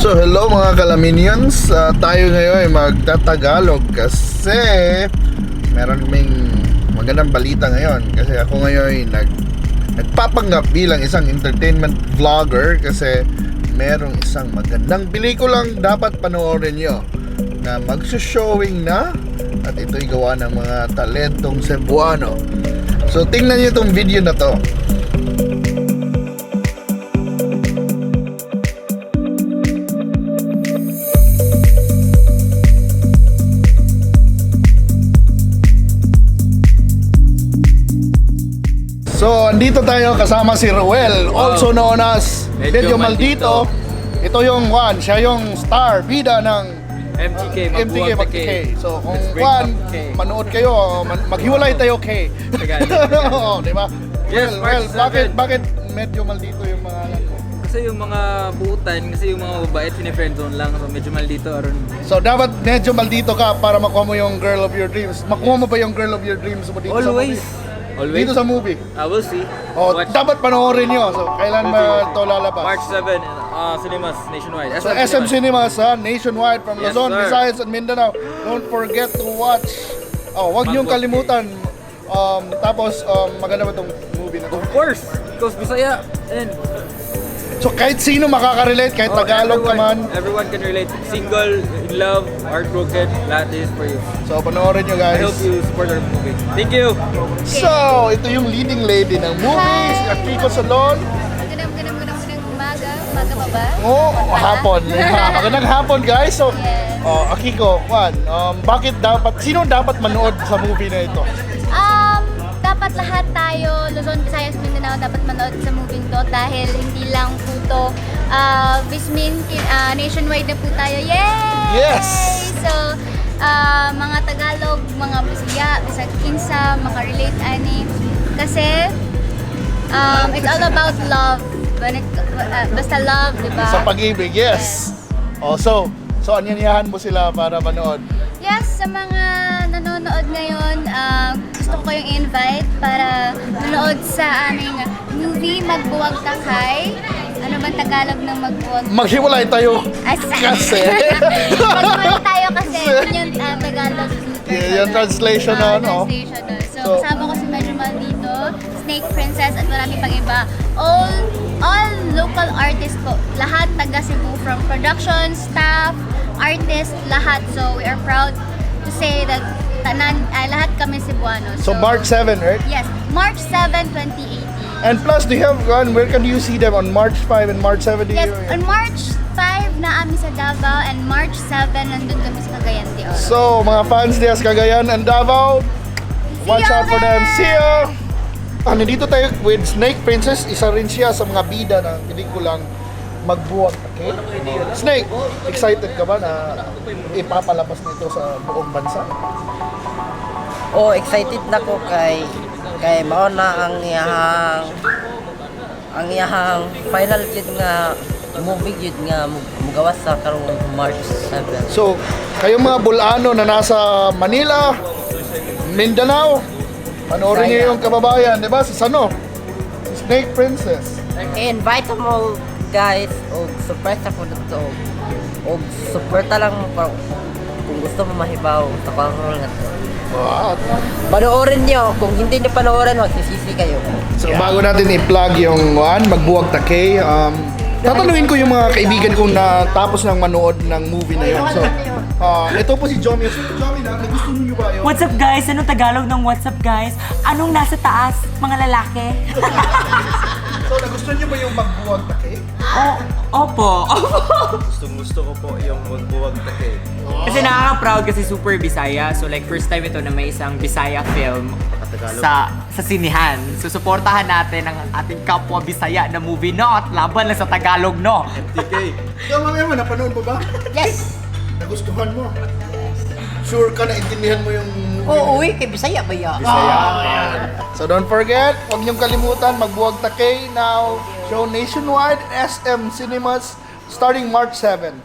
So hello mga kalaminians, tayo ngayon ay magtatagalog kasi meron kaming magandang balita ngayon. Kasi ako ngayon ay nagpapanggap bilang isang entertainment vlogger kasi merong isang magandang pelikulang dapat panoorin nyo na magsushowing na, at ito'y gawa ng mga talentong Cebuano. So tingnan nyo itong video na to. So, andito tayo kasama si Ruel, also known as Medyo Maldito. Ito yung siya yung star, bida ng MTK Mag-K. So, kung manood kayo, maghiwalay tayo K. Oo, di ba? Yes, Well, bakit Medyo Maldito yung mga ko? Kasi yung mga buutan, kasi yung mga babait, sine-friendzone lang. So, medyo maldito aron. So, dapat medyo maldito ka para makuha mo yung girl of your dreams. Makuha mo ba yung girl of your dreams mo dito sa movie? Always. Dito sa movie. I will see. Oh, dapat panoorin nyo. So, kailan ba ito lalabas? March 7, cinemas nationwide. So, SM Cinemas, nationwide from Yes, Luzon, sir. Visayas, and Mindanao. Don't forget to watch. Oh, wag niyong kalimutan. Tapos, maganda ba itong movie na ito? Of course, because Bisaya and So, kahit sino makaka-relate, kahit Tagalog ka man. everyone can relate. Single, in love, heartbroken, lahat is for you. So, panoorin nyo I guys. hope you support our movie. Thank you! So, ito yung leading lady ng movie, si Akiko Salon. Magandang umaga. Umaga pa ba? Oh, hapon. Magandang hapon guys. So, Yes. Akiko, bakit sino dapat manood sa movie na ito? Dapat lahat tayo, Luzon, Visayas, Mindanao, dapat manood sa movie to dahil hindi lang po to Vismin, nationwide na po tayo. Yay! Yes! So, mga Tagalog, mga Bisaya, Bisag Kinsa, makarelate ani. Kasi, it's all about love. Basta love, di ba? Sa pag-ibig, yes. Oh, so anyanyahan mo sila para manood. Yes, sa mga nanonood ngayon, gusto ko kayong i-invite para manood sa aming movie Magbuwag Takay. Ano ba Tagalog ng Magbuwag? Maghiwalay tayo kasi. Magbuwag tayo kasi yun yung Tagalog. Yung translation na ano. Translation nun. So, kasama ko si Medyo Maldito, Snake Princess, at marami pang iba. All local artists po. Lahat taga Cebu, from production, staff, artists, lahat. So, we are proud to say that lahat kami Cebuano. So March 7, right? Yes, March 7, 2018. And plus, do you have where can you see them on March 5 and March 7? Yes, on March 5 na kami sa Davao and March 7 nandun kami sa Cagayan de Oro. So, mga fans niya sa Cagayan and Davao, watch out for them. See ya! Nandito tayo with Snake Princess. Isa rin siya sa mga bida ng pelikulang Magbuwag. Okay? Snake, excited ka ba na ipapalabas nito sa buong bansa? Oh, excited na ko kay mao na ang iyahang final kid nga movie yun nga mugawas sa karong March 7. So, kayong mga Bulano na nasa Manila, Mindanao, panoorin niyo yung kababayan, di ba? Si Sano, si Snake Princess. I-invite mo guys og surprise ako dito og suporta lang kung gusto mo mahibaw sa parol nga to. Wow. Panoorin niyo, kung hindi niyo panoorin magsisisi kayo. So, bago natin i-plug yung Magbuwag Takay, tatanungin ko yung mga kaibigan ko na tapos ng manood ng movie na yun. So, ito po si Jomi. So, Jomi, gusto niyo ba yun? What's up guys? Anong Tagalog ng what's up guys? Anong nasa taas, mga lalaki? So, nagustuhan niyo ba yung Magbuwag Takay? Opo. Gusto ko po yung Magbuwag Takay. Kasi nakaka-proud kasi super Bisaya. So like first time ito na may isang Bisaya film sa sinihan. So suportahan natin ang ating kapwa Bisaya na movie, no? At laban lang sa Tagalog, no? MTK. Ikaw, Mami, napanood mo ba? Yes. Nagustuhan mo? Sure ka na intindihan mo yung movie? Oo, kay Bisaya ba ya? So don't forget, huwag niyong kalimutan, Magbuwag Takay now, show nationwide, SM Cinemas, starting March 7.